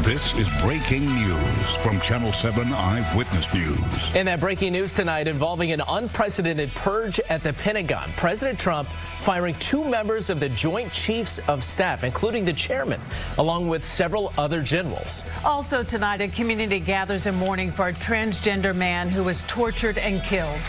This is breaking news from Channel 7 Eyewitness News. And that breaking news tonight involving an unprecedented purge at the Pentagon. President Trump firing 2 members of the Joint Chiefs of Staff, including the chairman, along with several other generals. Also tonight, a community gathers in mourning for a transgender man who was tortured and killed.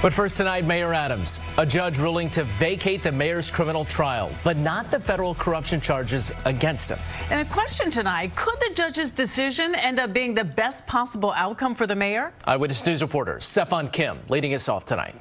But first tonight, Mayor Adams, a judge ruling to vacate the mayor's criminal trial, but not the federal corruption charges against him. And the question tonight, could the judge's decision end up being the best possible outcome for the mayor? Eyewitness News reporter Stefan Kim leading us off tonight.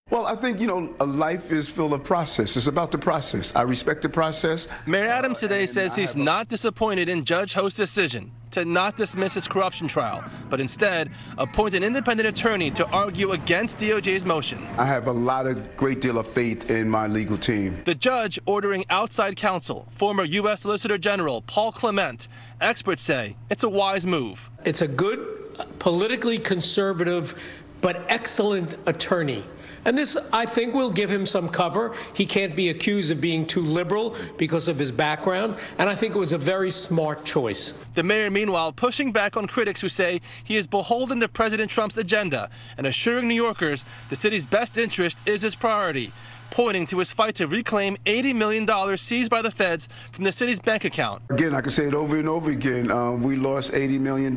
Well, I think, a life is full of process. It's about the process. I respect the process. Mayor Adams today says he's not disappointed in Judge Ho's decision to not dismiss his corruption trial, but instead appoint an independent attorney to argue against DOJ's motion. I have a great deal of faith in my legal team. The judge ordering outside counsel, former U.S. Solicitor General Paul Clement. Experts say it's a wise move. It's a good, politically conservative, but excellent attorney. And this, I think, will give him some cover. He can't be accused of being too liberal because of his background. And I think it was a very smart choice. The mayor, meanwhile, pushing back on critics who say he is beholden to President Trump's agenda and assuring New Yorkers the city's best interest is his priority, pointing to his fight to reclaim $80 million seized by the feds from the city's bank account. Again, I can say it over and over again. We lost $80 million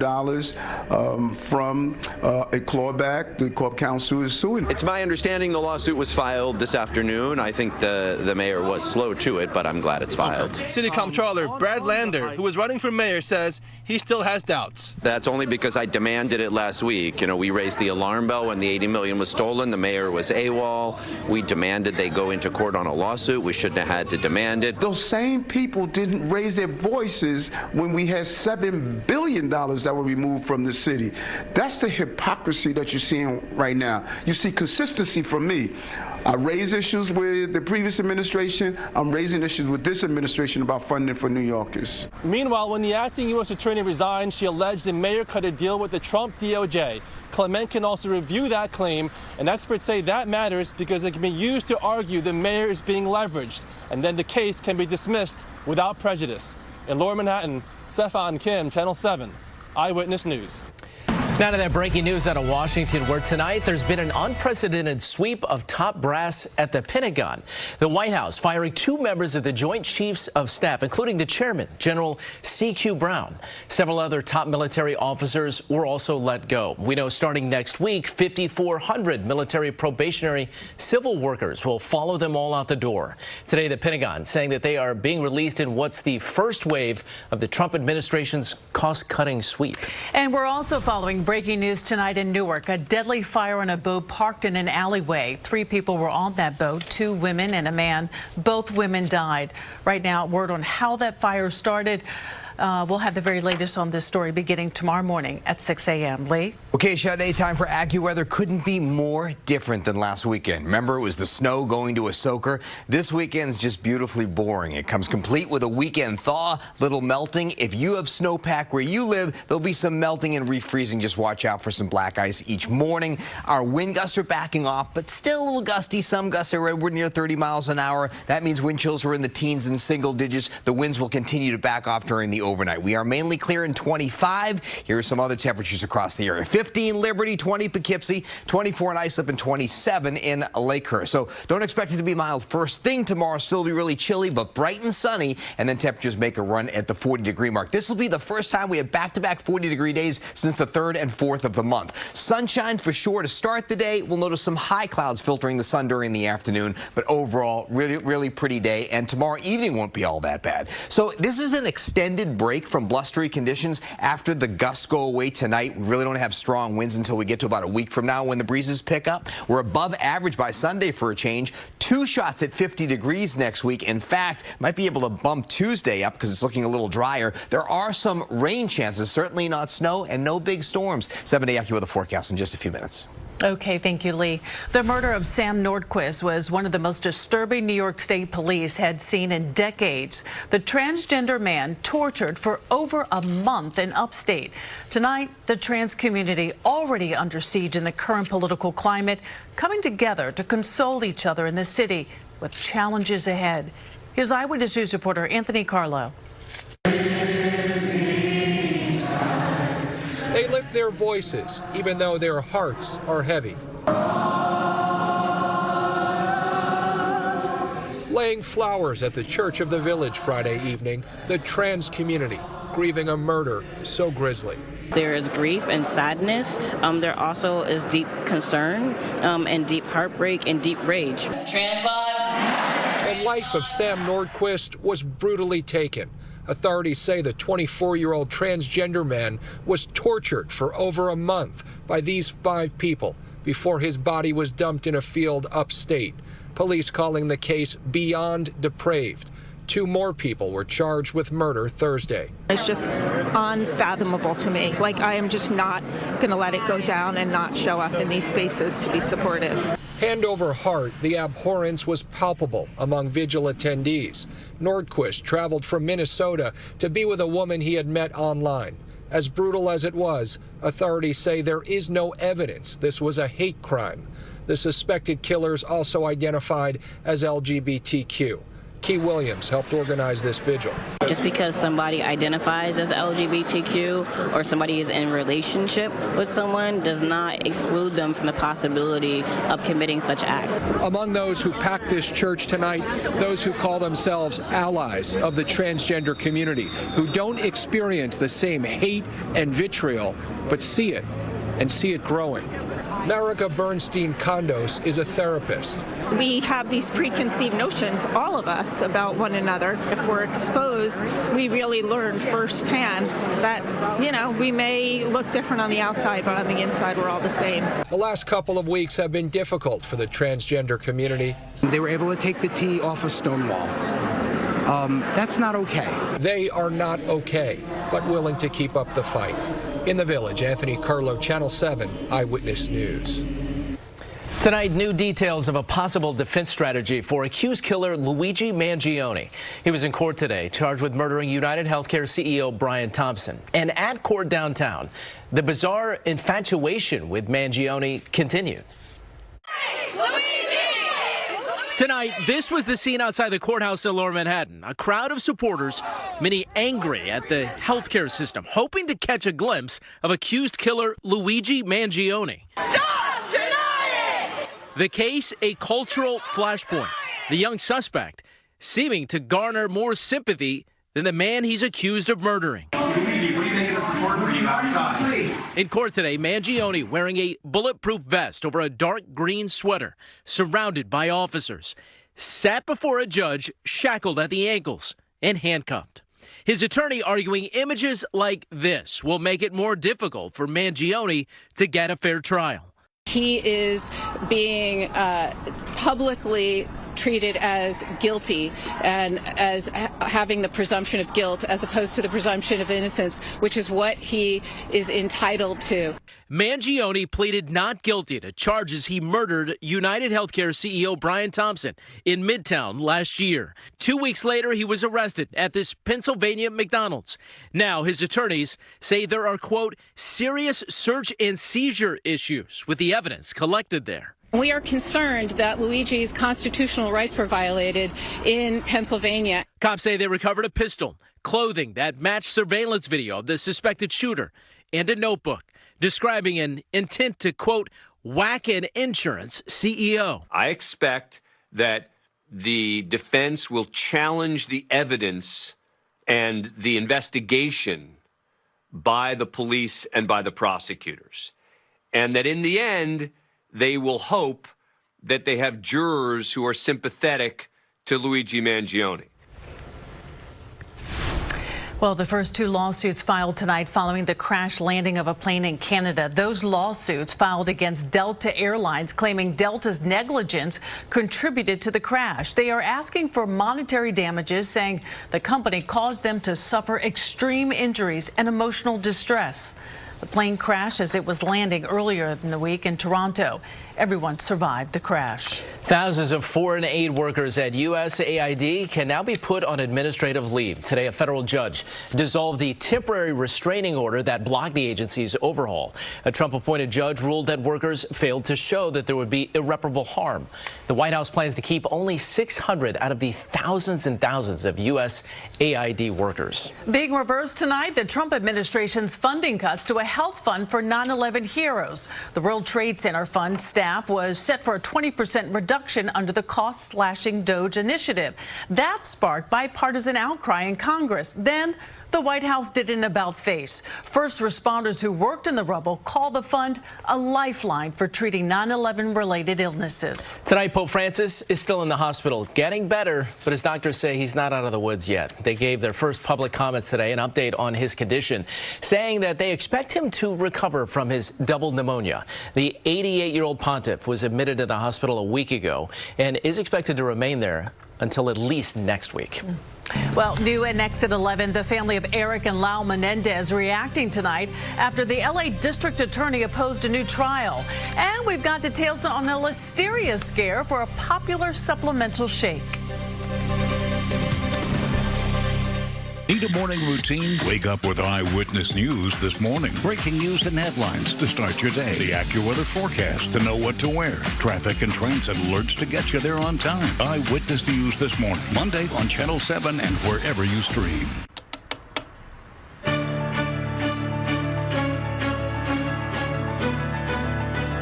from a clawback. The Corp Counsel is suing. It's my understanding the lawsuit was filed this afternoon. I think the mayor was slow to it, but I'm glad it's filed. City Comptroller Brad Lander, who was running for mayor, says he still has doubts. That's only because I demanded it last week. We raised the alarm bell when the $80 million was stolen. The mayor was AWOL. We demanded they go into court on a lawsuit. We shouldn't have had to demand it. Those same people didn't raise their voices when we had $7 billion that were removed from the city. That's the hypocrisy that you're seeing right now. You see consistency from me. I raised issues with the previous administration. I'm raising issues with this administration about funding for New Yorkers. Meanwhile, when the acting U.S. attorney resigned, she alleged the mayor cut a deal with the Trump DOJ. Clement can also review that claim, and experts say that matters because it can be used to argue the mayor is being leveraged, and then the case can be dismissed without prejudice. In Lower Manhattan, Stefan Kim, Channel 7, Eyewitness News. Now to that breaking news out of Washington, where tonight there's been an unprecedented sweep of top brass at the Pentagon. The White House firing 2 members of the Joint Chiefs of Staff, including the chairman, General C.Q. Brown. Several other top military officers were also let go. We know starting next week, 5,400 military probationary civil workers will follow them all out the door. Today, the Pentagon saying that they are being released in what's the first wave of the Trump administration's cost-cutting sweep. And we're also following breaking news tonight in Newark. A deadly fire on a boat parked in an alleyway. 3 people were on that boat, 2 women and a man. Both women died. Right now, word on how that fire started. We'll have the very latest on this story beginning tomorrow morning at 6 a.m. Lee? Okay, Sade, time for AccuWeather. Couldn't be more different than last weekend. Remember, it was the snow going to a soaker. This weekend's just beautifully boring. It comes complete with a weekend thaw, little melting. If you have snowpack where you live, there'll be some melting and refreezing. Just watch out for some black ice each morning. Our wind gusts are backing off, but still a little gusty. Some gusts are near 30 miles an hour. That means wind chills are in the teens and single digits. The winds will continue to back off during the overnight. We are mainly clear in 25. Here are some other temperatures across the area. 15 Liberty, 20 Poughkeepsie, 24 in Islip, and 27 in Lakehurst. So don't expect it to be mild first thing tomorrow. Still be really chilly, but bright and sunny, and then temperatures make a run at the 40-degree mark. This will be the first time we have back-to-back 40-degree days since the 3rd and 4th of the month. Sunshine for sure to start the day. We'll notice some high clouds filtering the sun during the afternoon, but overall, really pretty day, and tomorrow evening won't be all that bad. So this is an extended break from blustery conditions. After the gusts go away tonight, we really don't have strong winds until we get to about a week from now when the breezes pick up. We're above average by Sunday for a change. 2 shots at 50 degrees next week. In fact, might be able to bump Tuesday up because it's looking a little drier. There are some rain chances, certainly not snow, and no big storms. 7-day AccuWeather forecast in just a few minutes. Okay, thank you, Lee. The murder of Sam Nordquist was one of the most disturbing New York State police had seen in decades. The transgender man tortured for over a month in upstate. Tonight, the trans community, already under siege in the current political climate, coming together to console each other in the city with challenges ahead. Here's Eyewitness News reporter Anthony Carlo. their voices, even though their hearts are heavy. Laying flowers at the Church of the Village Friday evening, the trans community grieving a murder so grisly. There is grief and sadness. There also is deep concern and deep heartbreak and deep rage. Trans lives. The life of Sam Nordquist was brutally taken. Authorities say the 24-year-old transgender man was tortured for over a month by these 5 people before his body was dumped in a field upstate. Police calling the case beyond depraved. 2 more people were charged with murder Thursday. It's just unfathomable to me. Like, I am just not going to let it go down and not show up in these spaces to be supportive. Hand over heart, the abhorrence was palpable among vigil attendees. Nordquist traveled from Minnesota to be with a woman he had met online. As brutal as it was, authorities say there is no evidence this was a hate crime. The suspected killers also identified as LGBTQ. Key Williams helped organize this vigil. Just because somebody identifies as LGBTQ or somebody is in relationship with someone does not exclude them from the possibility of committing such acts. Among those who packed this church tonight, those who call themselves allies of the transgender community, who don't experience the same hate and vitriol, but see it and see it growing. Marika Bernstein-Kondos is a therapist. We have these preconceived notions, all of us, about one another. If we're exposed, we really learn firsthand that, we may look different on the outside, but on the inside, we're all the same. The last couple of weeks have been difficult for the transgender community. They were able to take the T off of Stonewall. That's not okay. They are not okay, but willing to keep up the fight. In the Village, Anthony Carlo, Channel 7 Eyewitness News. Tonight, new details of a possible defense strategy for accused killer Luigi Mangione. He was in court today, charged with murdering United Healthcare CEO Brian Thompson. And at court downtown, the bizarre infatuation with Mangione continued. Tonight, this was the scene outside the courthouse in Lower Manhattan. A crowd of supporters, many angry at the healthcare system, hoping to catch a glimpse of accused killer Luigi Mangione. Stop denying! The case, a cultural flashpoint. The young suspect seeming to garner more sympathy than the man he's accused of murdering. Luigi, what do you think of the support for you outside? In court today, Mangione wearing a bulletproof vest over a dark green sweater, surrounded by officers, sat before a judge shackled at the ankles and handcuffed. His attorney arguing images like this will make it more difficult for Mangione to get a fair trial. He is being publicly treated as guilty and as having the presumption of guilt as opposed to the presumption of innocence, which is what he is entitled to. Mangione pleaded not guilty to charges he murdered United Healthcare CEO Brian Thompson in Midtown last year. 2 weeks later, he was arrested at this Pennsylvania McDonald's. Now, his attorneys say there are, quote, serious search and seizure issues with the evidence collected there. We are concerned that Luigi's constitutional rights were violated in Pennsylvania. Cops say they recovered a pistol, clothing that matched surveillance video of the suspected shooter, and a notebook describing an intent to, quote, whack an insurance CEO. I expect that the defense will challenge the evidence and the investigation by the police and by the prosecutors, and that in the end, they will hope that they have jurors who are sympathetic to Luigi Mangione. Well, the first 2 lawsuits filed tonight following the crash landing of a plane in Canada. Those lawsuits filed against Delta Airlines, claiming Delta's negligence contributed to the crash. They are asking for monetary damages, saying the company caused them to suffer extreme injuries and emotional distress. The plane crashed as it was landing earlier in the week in Toronto. Everyone survived the crash. Thousands of foreign aid workers at USAID can now be put on administrative leave. Today, a federal judge dissolved the temporary restraining order that blocked the agency's overhaul. A Trump-appointed judge ruled that workers failed to show that there would be irreparable harm. The White House plans to keep only 600 out of the thousands and thousands of USAID workers. Being reversed tonight, the Trump administration's funding cuts to a health fund for 9/11 heroes. The World Trade Center Fund staff was set for a 20% reduction under the cost-slashing DOGE initiative. That sparked bipartisan outcry in Congress. Then the White House did an about-face. First responders who worked in the rubble call the fund a lifeline for treating 9/11-related illnesses. Tonight, Pope Francis is still in the hospital, getting better, but his doctors say he's not out of the woods yet. They gave their first public comments today, an update on his condition, saying that they expect him to recover from his double pneumonia. The 88-year-old pontiff was admitted to the hospital a week ago and is expected to remain there until at least next week. Well, new at Next at 11, the family of Eric and Lau Menendez reacting tonight after the L.A. District Attorney opposed a new trial. And we've got details on a listeria scare for a popular supplemental shake. Need a morning routine? Wake up with Eyewitness News this morning. Breaking news and headlines to start your day. The AccuWeather forecast to know what to wear. Traffic and transit alerts to get you there on time. Eyewitness News this morning. Monday on Channel 7 and wherever you stream.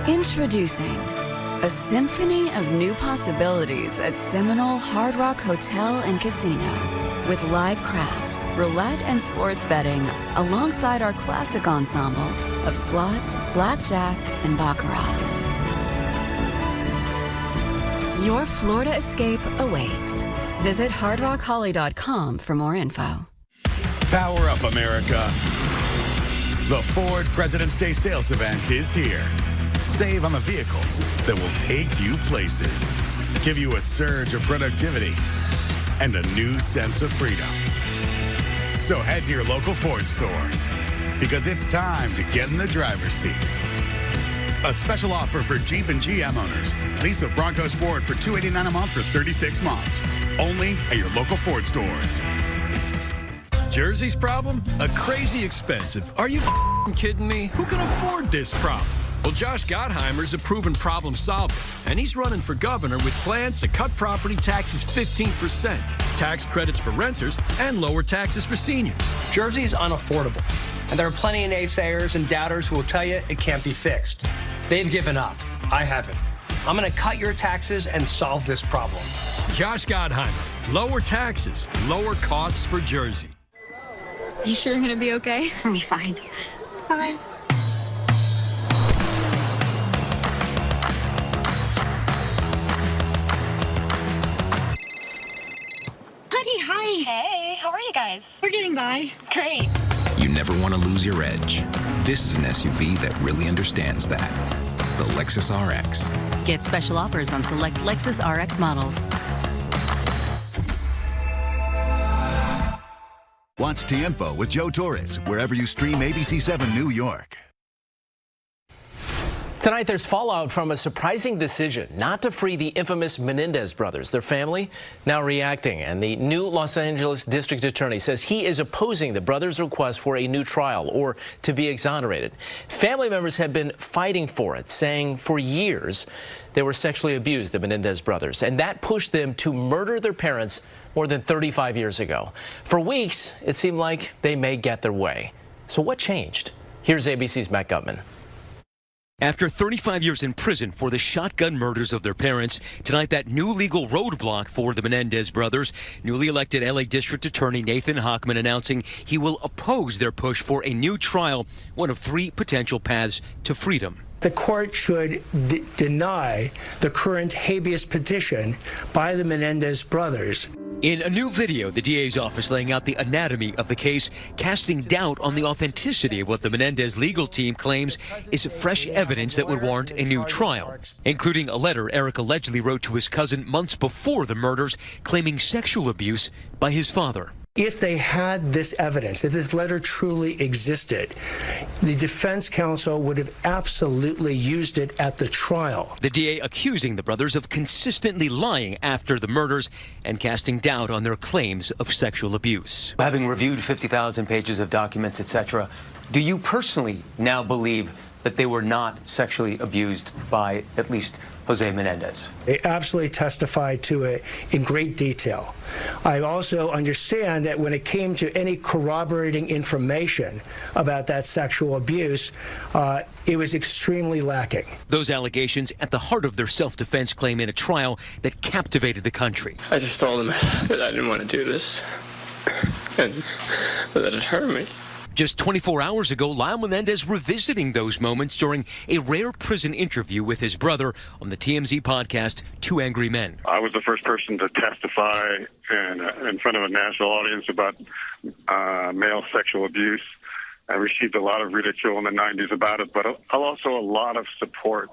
Introducing a symphony of new possibilities at Seminole Hard Rock Hotel and Casino. With live craps, roulette, and sports betting, alongside our classic ensemble of slots, blackjack, and baccarat. Your Florida escape awaits. Visit hardrockholly.com for more info. Power up, America. The Ford President's Day sales event is here. Save on the vehicles that will take you places, give you a surge of productivity, and a new sense of freedom. So head to your local Ford store, because it's time to get in the driver's seat. A special offer for Jeep and GM owners. Lease a Bronco Sport for $289 a month for 36 months. Only at your local Ford stores. Jersey's problem? A crazy expensive. Are you kidding me? Who can afford this problem? Well, Josh Gottheimer's a proven problem solver, and he's running for governor with plans to cut property taxes 15%, tax credits for renters, and lower taxes for seniors. Jersey is unaffordable, and there are plenty of naysayers and doubters who will tell you it can't be fixed. They've given up. I haven't. I'm going to cut your taxes and solve this problem. Josh Gottheimer, lower taxes, lower costs for Jersey. You sure you're going to be okay? I'll be fine. Bye. Hi. Hey, how are you guys? We're getting by. Great. You never want to lose your edge. This is an SUV that really understands that. The Lexus RX. Get special offers on select Lexus RX models. Watch Tiempo with Joe Torres, wherever you stream ABC7 New York. Tonight, there's fallout from a surprising decision not to free the infamous Menendez brothers. Their family now reacting, and the new Los Angeles District Attorney says he is opposing the brothers' request for a new trial or to be exonerated. Family members have been fighting for it, saying for years they were sexually abused, the Menendez brothers, and that pushed them to murder their parents more than 35 years ago. For weeks, it seemed like they may get their way. So what changed? Here's ABC's Matt Gutman. After 35 years in prison for the shotgun murders of their parents, tonight that new legal roadblock for the Menendez brothers, newly elected L.A. District Attorney Nathan Hochman announcing he will oppose their push for a new trial, one of three potential paths to freedom. The court should deny the current habeas petition by the Menendez brothers. In a new video, the DA's office laying out the anatomy of the case, casting doubt on the authenticity of what the Menendez legal team claims is fresh evidence that would warrant a new trial, including a letter Eric allegedly wrote to his cousin months before the murders, claiming sexual abuse by his father. If they had this evidence, if this letter truly existed, the defense counsel would have absolutely used it at the trial. The DA accusing the brothers of consistently lying after the murders and casting doubt on their claims of sexual abuse. Having reviewed 50,000 pages of documents, etc., do you personally now believe that they were not sexually abused by at least Jose Menendez? They absolutely testified to it in great detail. I also understand that when it came to any corroborating information about that sexual abuse, it was extremely lacking. Those allegations at the heart of their self-defense claim in a trial that captivated the country. I just told him that I didn't want to do this and that it hurt me. Just 24 hours ago, Lyle Menendez revisiting those moments during a rare prison interview with his brother on the TMZ podcast, Two Angry Men. I was the first person to testify in front of a national audience about male sexual abuse. I received a lot of ridicule in the 90s about it, but also a lot of support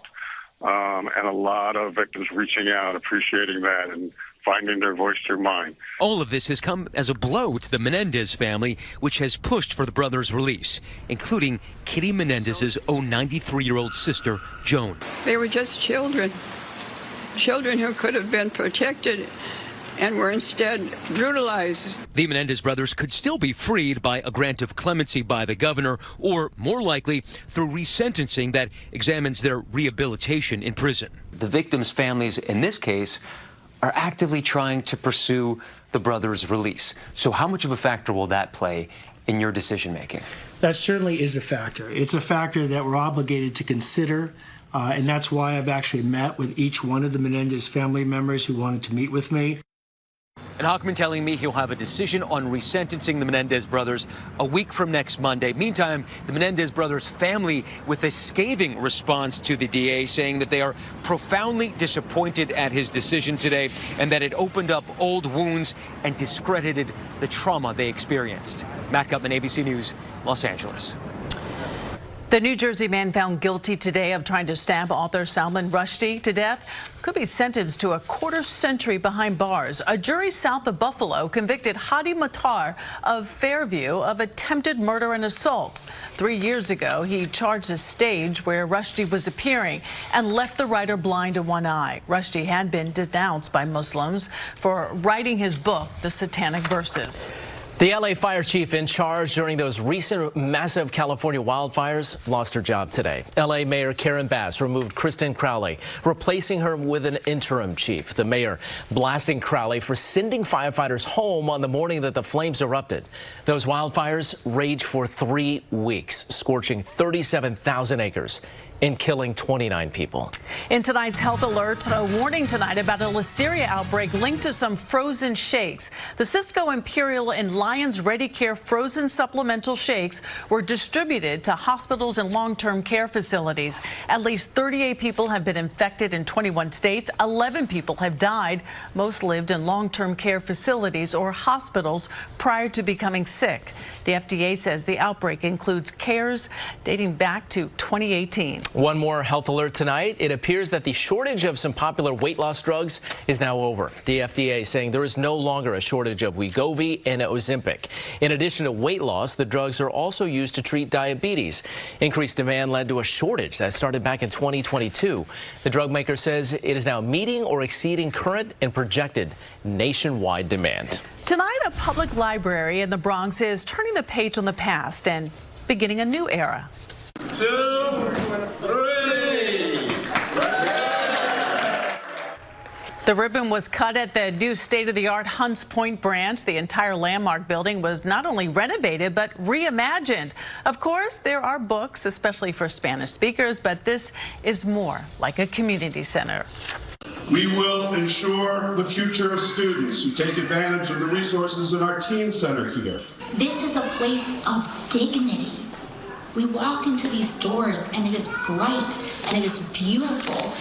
and a lot of victims reaching out, appreciating that, and finding their voice through mine. All of this has come as a blow to the Menendez family, which has pushed for the brothers' release, including Kitty Menendez's own 93-year-old sister, Joan. They were just children who could have been protected and were instead brutalized. The Menendez brothers could still be freed by a grant of clemency by the governor, or more likely through resentencing that examines their rehabilitation in prison. The victims' families in this case are actively trying to pursue the brothers' release. So how much of a factor will that play in your decision-making? That certainly is a factor. It's a factor that we're obligated to consider, and that's why I've actually met with each one of the Menendez family members who wanted to meet with me. And Hochman telling me he'll have a decision on resentencing the Menendez brothers a week from next Monday. Meantime, the Menendez brothers' family with a scathing response to the DA, saying that they are profoundly disappointed at his decision today and that it opened up old wounds and discredited the trauma they experienced. Matt Gutman, ABC News, Los Angeles. The New Jersey man found guilty today of trying to stab author Salman Rushdie to death could be sentenced to a quarter-century behind bars. A jury south of Buffalo convicted Hadi Matar of Fairview of attempted murder and assault. 3 years ago, he charged a stage where Rushdie was appearing and left the writer blind in one eye. Rushdie had been denounced by Muslims for writing his book, The Satanic Verses. The LA fire chief in charge during those recent massive California wildfires lost her job today. LA Mayor Karen Bass removed Kristen Crowley, replacing her with an interim chief. The mayor blasting Crowley for sending firefighters home on the morning that the flames erupted. Those wildfires raged for 3 weeks, scorching 37,000 acres and killing 29 people. In tonight's health alert, a warning tonight about a listeria outbreak linked to some frozen shakes. The Cisco Imperial and Lions Ready Care frozen supplemental shakes were distributed to hospitals and long-term care facilities. At least 38 people have been infected in 21 states. 11 people have died. Most lived in long-term care facilities or hospitals prior to becoming sick. The FDA says the outbreak includes cases dating back to 2018. One more health alert tonight. It appears that the shortage of some popular weight loss drugs is now over. The FDA saying there is no longer a shortage of Wegovy and Ozempic. In addition to weight loss, the drugs are also used to treat diabetes. Increased demand led to a shortage that started back in 2022. The drug maker says it is now meeting or exceeding current and projected nationwide demand. Tonight, a public library in the Bronx is turning the page on the past and beginning a new era. 2, 3. The ribbon was cut at the new state-of-the-art Hunts Point branch. The entire landmark building was not only renovated, but reimagined. Of course, there are books, especially for Spanish speakers, but this is more like a community center. We will ensure the future of students who take advantage of the resources in our teen center here. This is a place of dignity. We walk into these doors and it is bright and it is beautiful.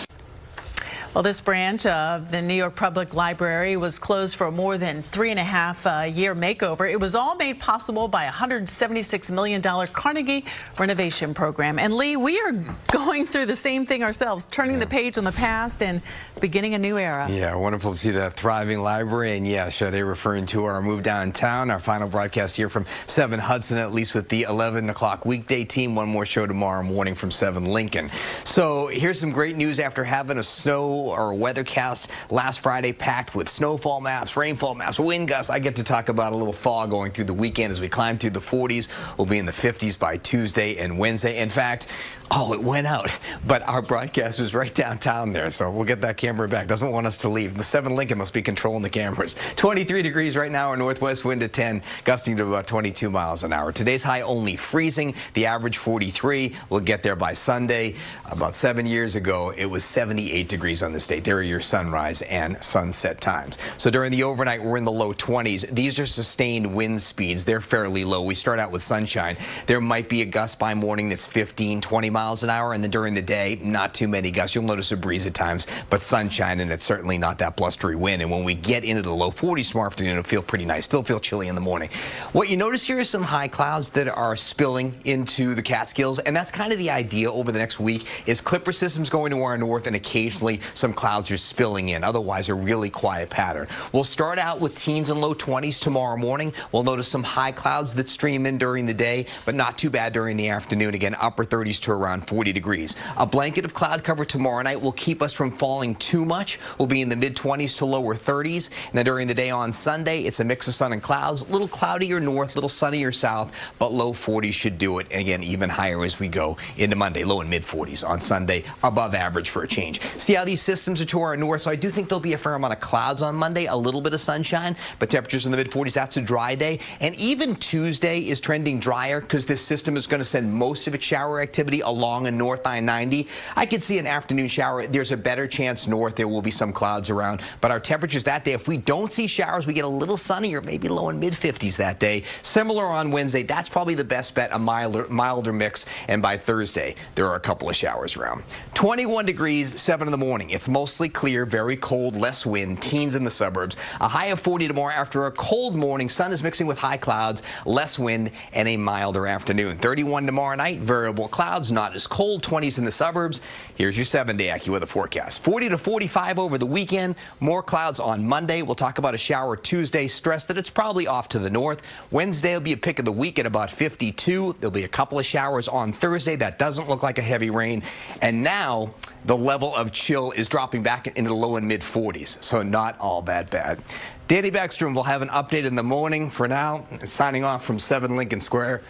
Well, this branch of the New York Public Library was closed for more than 3.5-year makeover. It was all made possible by a $176 million Carnegie renovation program. And Lee, we are going through the same thing ourselves, turning the page on the past and beginning a new era. Yeah, wonderful to see that thriving library. And yeah, Sade referring to our move downtown, our final broadcast here from 7 Hudson, at least with the 11 o'clock weekday team. One more show tomorrow morning from 7 Lincoln. So here's some great news after having a snow or weathercast last Friday packed with snowfall maps, rainfall maps, wind gusts. I get to talk about a little thaw going through the weekend as we climb through the 40s. We'll be in the 50s by Tuesday and Wednesday. In fact, it went out, but our broadcast was right downtown there, so we'll get that camera back. Doesn't want us to leave. The 7 Lincoln must be controlling the cameras. 23 degrees right now, a northwest wind at 10, gusting to about 22 miles an hour. Today's high only freezing, the average 43. We'll get there by Sunday. About 7 years ago, it was 78 degrees on the state. There are your sunrise and sunset times. So during the overnight, we're in the low 20s. These are sustained wind speeds. They're fairly low. We start out with sunshine. There might be a gust by morning that's 15, 20 miles an hour, and then during the day, not too many gusts. You'll notice a breeze at times, but sunshine, and it's certainly not that blustery wind. And when we get into the low 40s tomorrow afternoon, it'll feel pretty nice. Still feel chilly in the morning. What you notice here is some high clouds that are spilling into the Catskills, and that's kind of the idea over the next week is Clipper systems going to our north, and occasionally some clouds are spilling in. Otherwise, a really quiet pattern. We'll start out with teens and low 20s tomorrow morning. We'll notice some high clouds that stream in during the day, but not too bad during the afternoon. Again, upper 30s to around 40 degrees. A blanket of cloud cover tomorrow night will keep us from falling too much. We'll be in the mid-20s to lower 30s. And then during the day on Sunday, it's a mix of sun and clouds. A little cloudier north, a little sunnier south, but low 40s should do it. And again, even higher as we go into Monday, low and mid-40s on Sunday, above average for a change. See how these systems are to our north, so I do think there'll be a fair amount of clouds on Monday, a little bit of sunshine, but temperatures in the mid-40s. That's a dry day. And even Tuesday is trending drier because this system is going to send most of its shower activity along a north I-90. I could see an afternoon shower. There's a better chance north. There will be some clouds around, but our temperatures that day, if we don't see showers, we get a little sunnier, maybe low and mid-50s that day. Similar on Wednesday. That's probably the best bet, a milder mix, and by Thursday, there are a couple of showers around. 21 degrees, 7 in the morning. It's mostly clear, very cold, less wind, teens in the suburbs. A high of 40 tomorrow after a cold morning. Sun is mixing with high clouds, less wind, and a milder afternoon. 31 tomorrow night, variable clouds, not as cold, 20s in the suburbs. Here's your 7-day AccuWeather forecast. 40 to 45 over the weekend. More clouds on Monday. We'll talk about a shower Tuesday. Stress that it's probably off to the north. Wednesday will be a pick of the week at about 52. There'll be a couple of showers on Thursday. That doesn't look like a heavy rain. And now the level of chill is dropping back into the low and mid 40s. So not all that bad. Danny Beckstrom will have an update in the morning. For now, signing off from 7 Lincoln Square,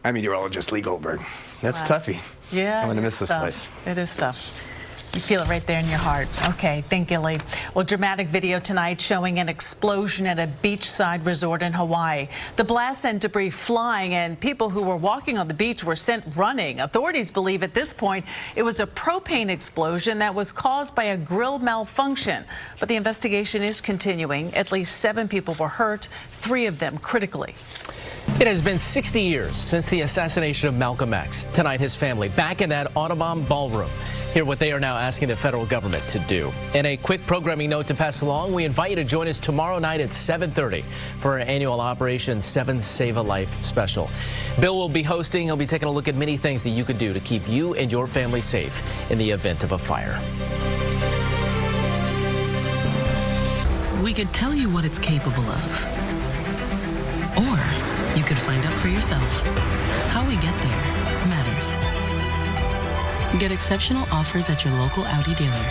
I'm meteorologist Lee Goldberg. That's toughy. Yeah, I'm going to miss this place. It is tough. You feel it right there in your heart. Okay, thank you, Lee. Well, dramatic video tonight showing an explosion at a beachside resort in Hawaii. The blast sent debris flying, and people who were walking on the beach were sent running. Authorities believe at this point it was a propane explosion that was caused by a grill malfunction. But the investigation is continuing. At least 7 people were hurt, 3 of them critically. It has been 60 years since the assassination of Malcolm X. Tonight, his family back in that Audubon ballroom. Hear what they are now asking the federal government to do. And a quick programming note to pass along. We invite you to join us tomorrow night at 7:30 for our annual Operation 7 Save a Life special. Bill will be hosting. He'll be taking a look at many things that you can do to keep you and your family safe in the event of a fire. We could tell you what it's capable of. Or you could find out for yourself. How we get there matters. Get exceptional offers at your local Audi dealer.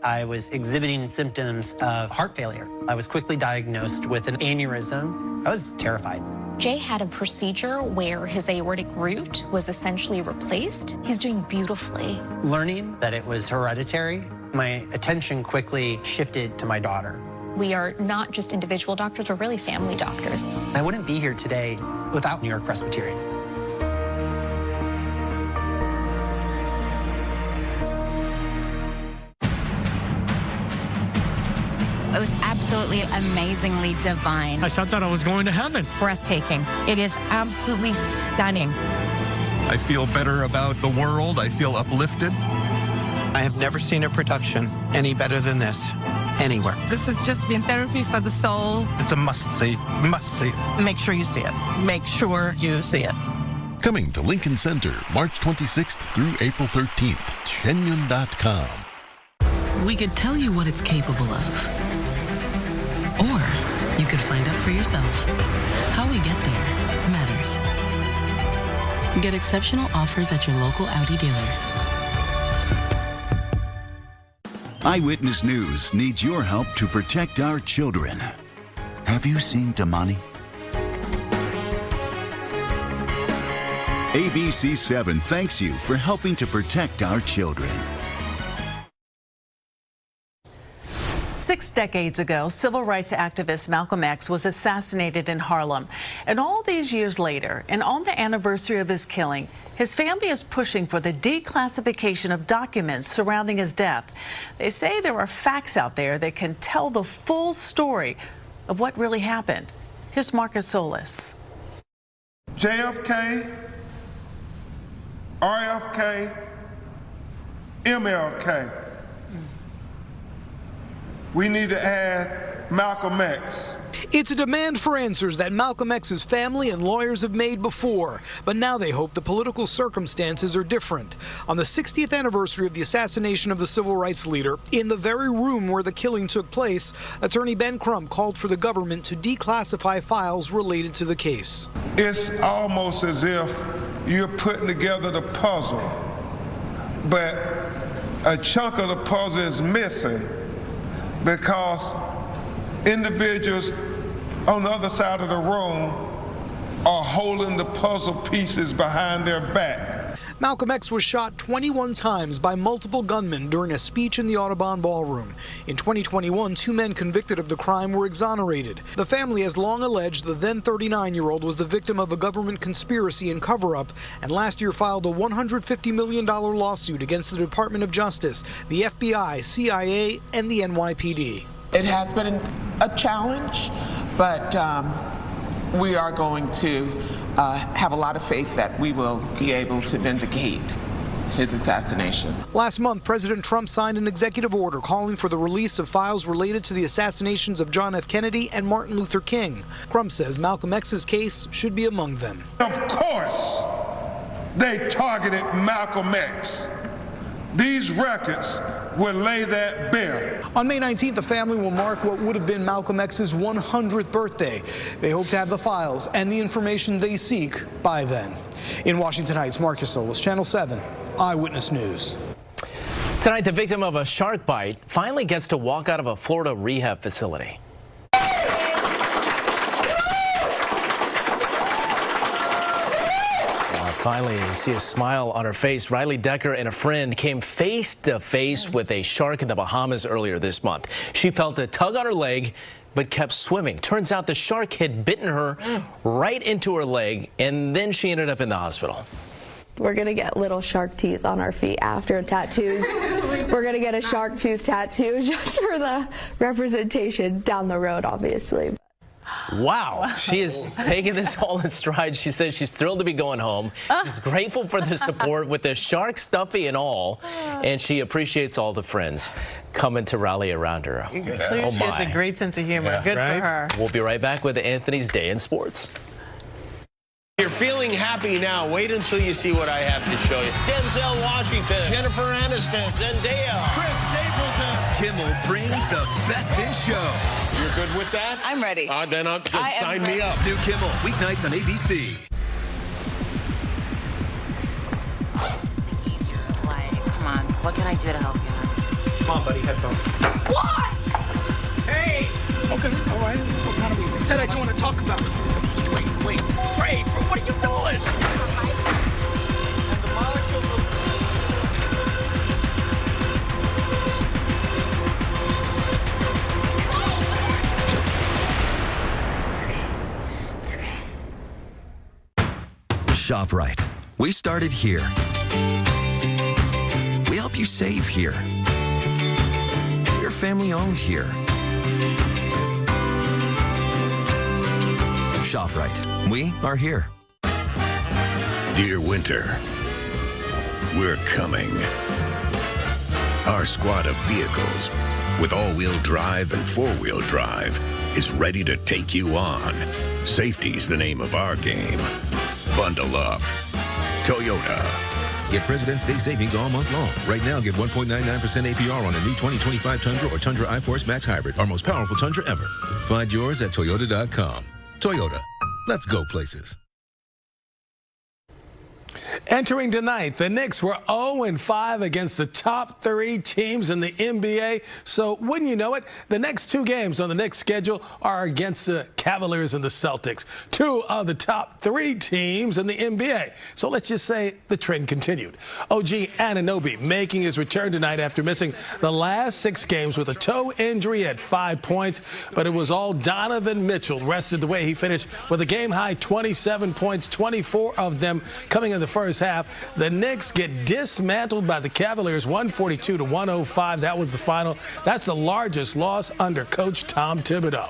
I was exhibiting symptoms of heart failure. I was quickly diagnosed with an aneurysm. I was terrified. Jay had a procedure where his aortic root was essentially replaced. He's doing beautifully. Learning that it was hereditary, my attention quickly shifted to my daughter. We are not just individual doctors, we're really family doctors. I wouldn't be here today without New York Presbyterian. It was absolutely amazingly divine. I thought I was going to heaven. Breathtaking. It is absolutely stunning. I feel better about the world. I feel uplifted. I have never seen a production any better than this, anywhere. This has just been therapy for the soul. It's a must-see, must-see. Make sure you see it. Make sure you see it. Coming to Lincoln Center, March 26th through April 13th. Shenyun.com. We could tell you what it's capable of. Or you could find out for yourself. How we get there matters. Get exceptional offers at your local Audi dealer. Eyewitness News needs your help to protect our children. Have you seen Damani? ABC-7 thanks you for helping to protect our children. 6 decades ago, civil rights activist Malcolm X was assassinated in Harlem. And all these years later, and on the anniversary of his killing, his family is pushing for the declassification of documents surrounding his death. They say there are facts out there that can tell the full story of what really happened. Here's Marcus Solis. JFK, RFK, MLK. We need to add Malcolm X. It's a demand for answers that Malcolm X's family and lawyers have made before, but now they hope the political circumstances are different. On the 60th anniversary of the assassination of the civil rights leader, in the very room where the killing took place, attorney Ben Crump called for the government to declassify files related to the case. It's almost as if you're putting together the puzzle, but a chunk of the puzzle is missing because individuals on the other side of the room are holding the puzzle pieces behind their back. Malcolm X was shot 21 times by multiple gunmen during a speech in the Audubon Ballroom. In 2021, 2 men convicted of the crime were exonerated. The family has long alleged the then 39-year-old was the victim of a government conspiracy and cover-up, and last year filed a $150 million lawsuit against the Department of Justice, the FBI, CIA, and the NYPD. It has been a challenge, but we are going to have a lot of faith that we will be able to vindicate his assassination. Last month, President Trump signed an executive order calling for the release of files related to the assassinations of John F. Kennedy and Martin Luther King. Crump says Malcolm X's case should be among them. Of course, they targeted Malcolm X. These records will lay that bare. On May 19th, the family will mark what would have been Malcolm X's 100th birthday. They hope to have the files and the information they seek by then. In Washington Heights, Marcus Solis, Channel 7, Eyewitness News. Tonight, the victim of a shark bite finally gets to walk out of a Florida rehab facility. Finally, you see a smile on her face. Riley Decker and a friend came face to face with a shark in the Bahamas earlier this month. She felt a tug on her leg, but kept swimming. Turns out the shark had bitten her right into her leg, and then she ended up in the hospital. We're going to get little shark teeth on our feet after tattoos. We're going to get a shark tooth tattoo just for the representation down the road, obviously. Wow, she is taking this all in stride. She says she's thrilled to be going home. She's grateful for the support with the shark stuffy and all, and she appreciates all the friends coming to rally around her. She has a great sense of humor. Good for her. We'll be right back with Anthony's Day in Sports. You're feeling happy now. Wait until you see what I have to show you. Denzel Washington, Jennifer Aniston, Zendaya, Chris Stapleton. Kimmel brings the best in show. You're good with that? I'm ready. Then sign me up. New Kimmel, weeknights on ABC. Come on, what can I do to help you? Come on, buddy, headphones. What? Hey! Okay, all right. What kind of movie? Said I don't want to talk about it. Wait. Trey, what are you doing? And the molecules are... ShopRite. We started here. We help you save here. We're family owned here. ShopRite. We are here. Dear winter, we're coming. Our squad of vehicles with all-wheel drive and four-wheel drive is ready to take you on. Safety's the name of our game. Bundle up. Toyota. Get President's Day savings all month long. Right now, get 1.99% APR on a new 2025 Tundra or Tundra iForce Max Hybrid, our most powerful Tundra ever. Find yours at Toyota.com. Toyota. Let's go places. Entering tonight, the Knicks were 0-5 against the top 3 teams in the NBA. So wouldn't you know it, the next 2 games on the Knicks schedule are against the Cavaliers and the Celtics, 2 of the top 3 teams in the NBA. So let's just say the trend continued. OG Anunoby making his return tonight after missing the last 6 games with a toe injury at 5 points. But it was all Donovan Mitchell rested the way he finished with a game-high 27 points, 24 of them coming in the first half. The Knicks get dismantled by the Cavaliers 142-105. That was the final. That's the largest loss under Coach Tom Thibodeau.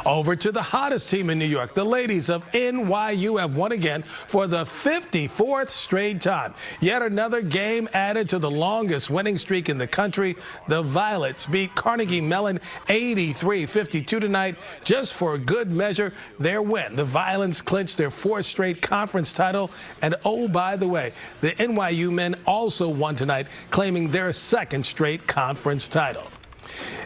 Over to the hottest team in New York. The ladies of NYU have won again for the 54th straight time. Yet another game added to the longest winning streak in the country. The Violets beat Carnegie Mellon 83-52 tonight. Just for good measure, their win. The Violets clinched their 4th straight conference title. And oh, by the way, the NYU men also won tonight, claiming their 2nd straight conference title.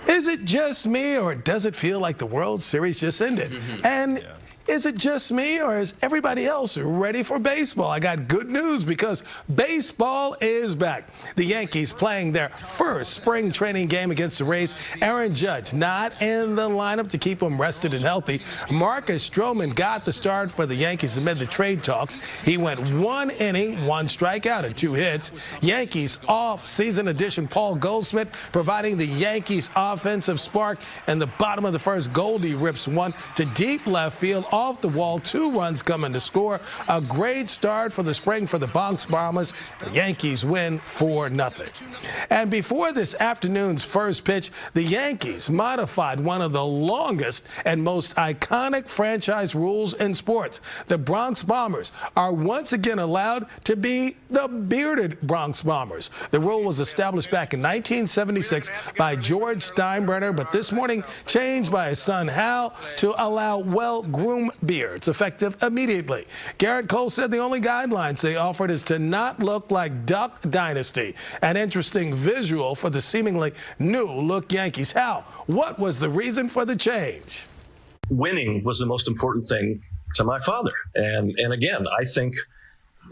Is it just me, or does it feel like the World Series just ended? And is it just me, or is everybody else ready for baseball? I got good news, because baseball is back. The Yankees playing their first spring training game against the Rays. Aaron Judge not in the lineup to keep him rested and healthy. Marcus Stroman got the start for the Yankees amid the trade talks. He went 1 inning, 1 strikeout, and 2 hits. Yankees off-season addition Paul Goldschmidt providing the Yankees offensive spark. In the bottom of the first, Goldie rips one to deep left field. Off the wall, 2 runs coming to score. A great start for the spring for the Bronx Bombers. The Yankees win 4-0. And before this afternoon's first pitch, the Yankees modified one of the longest and most iconic franchise rules in sports. The Bronx Bombers are once again allowed to be the bearded Bronx Bombers. The rule was established back in 1976 by George Steinbrenner, but this morning changed by his son Hal to allow well-groomed beards, effective immediately. Garrett Cole said the only guidelines they offered is to not look like Duck Dynasty. An interesting visual for the seemingly new-look Yankees. Hal, what was the reason for the change? Winning was the most important thing to my father. And again, I think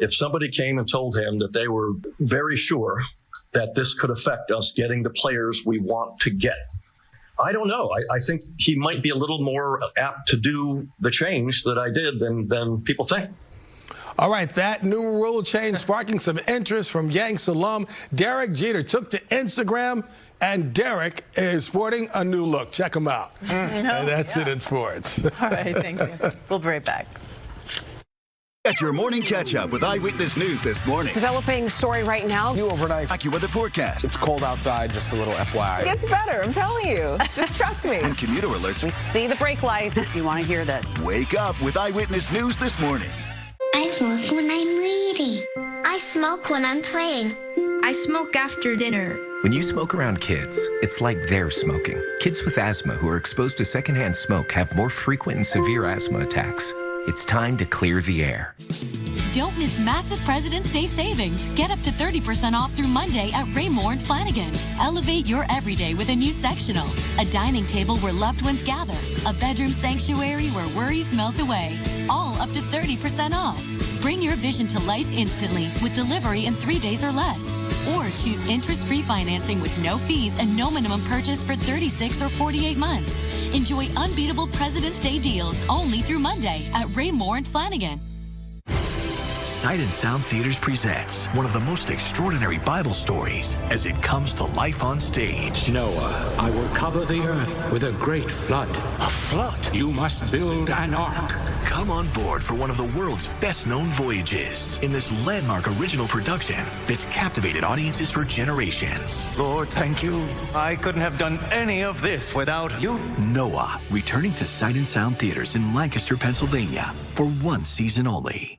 if somebody came and told him that they were very sure that this could affect us getting the players we want to get, I don't know. I think he might be a little more apt to do the change that I did than people think. All right, that new rule change sparking some interest from Yanks alum Derek Jeter took to Instagram, and Derek is sporting a new look. Check him out. And that's it in sports. All right, thanks. We'll be right back. Get your morning catch-up with Eyewitness News this morning. Developing story right now. New overnight AccuWeather forecast. It's cold outside, just a little FYI. It gets better, I'm telling you. Just trust me. And commuter alerts. We see the brake lights. You want to hear this. Wake up with Eyewitness News this morning. I smoke when I'm reading. I smoke when I'm playing. I smoke after dinner. When you smoke around kids, it's like they're smoking. Kids with asthma who are exposed to secondhand smoke have more frequent and severe asthma attacks. It's time to clear the air. Don't miss massive President's Day savings. Get up to 30% off through Monday at Raymore and Flanagan. Elevate your everyday with a new sectional. A dining table where loved ones gather. A bedroom sanctuary where worries melt away. All up to 30% off. Bring your vision to life instantly with delivery in 3 days or less. Or choose interest-free financing with no fees and no minimum purchase for 36 or 48 months. Enjoy unbeatable President's Day deals only through Monday at Raymore and Flanagan. Sight and Sound Theaters presents one of the most extraordinary Bible stories as it comes to life on stage. Noah, I will cover the earth with a great flood. A flood? You must build an ark. Come on board for one of the world's best-known voyages in this landmark original production that's captivated audiences for generations. Lord, thank you. I couldn't have done any of this without you. Noah, returning to Sight and Sound Theaters in Lancaster, Pennsylvania for 1 season only.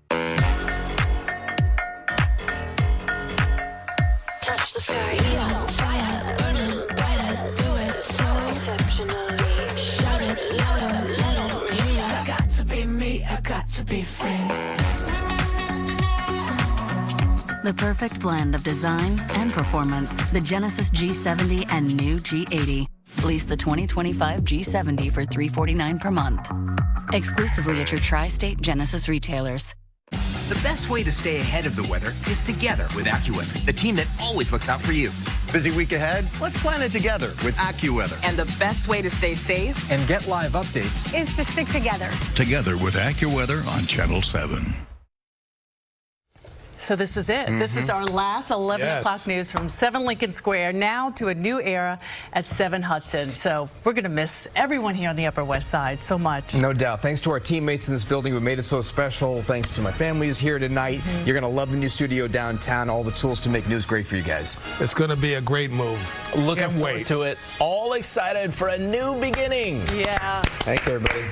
Stereo, fire, burning brighter, do it so exceptionally. Shout it louder, let them hear ya. I got to be me, I got to be free. The perfect blend of design and performance. The Genesis G70 and new G80. Lease the 2025 G70 for $349 per month. Exclusively at your tri-state Genesis retailers. The best way to stay ahead of the weather is together with AccuWeather, the team that always looks out for you. Busy week ahead? Let's plan it together with AccuWeather. And the best way to stay safe And get live updates. is to stick together. Together with AccuWeather on Channel 7. So this is it. This is our last 11 o'clock news from 7 Lincoln Square, now to a new era at 7 Hudson. So we're going to miss everyone here on the Upper West Side so much. No doubt. Thanks to our teammates in this building who made it so special. Thanks to my family who's here tonight. You're going to love the new studio downtown. All the tools to make news great for you guys. It's going to be a great move. Looking forward to it. All excited for a new beginning. Yeah. Thanks, everybody.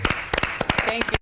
Thank you.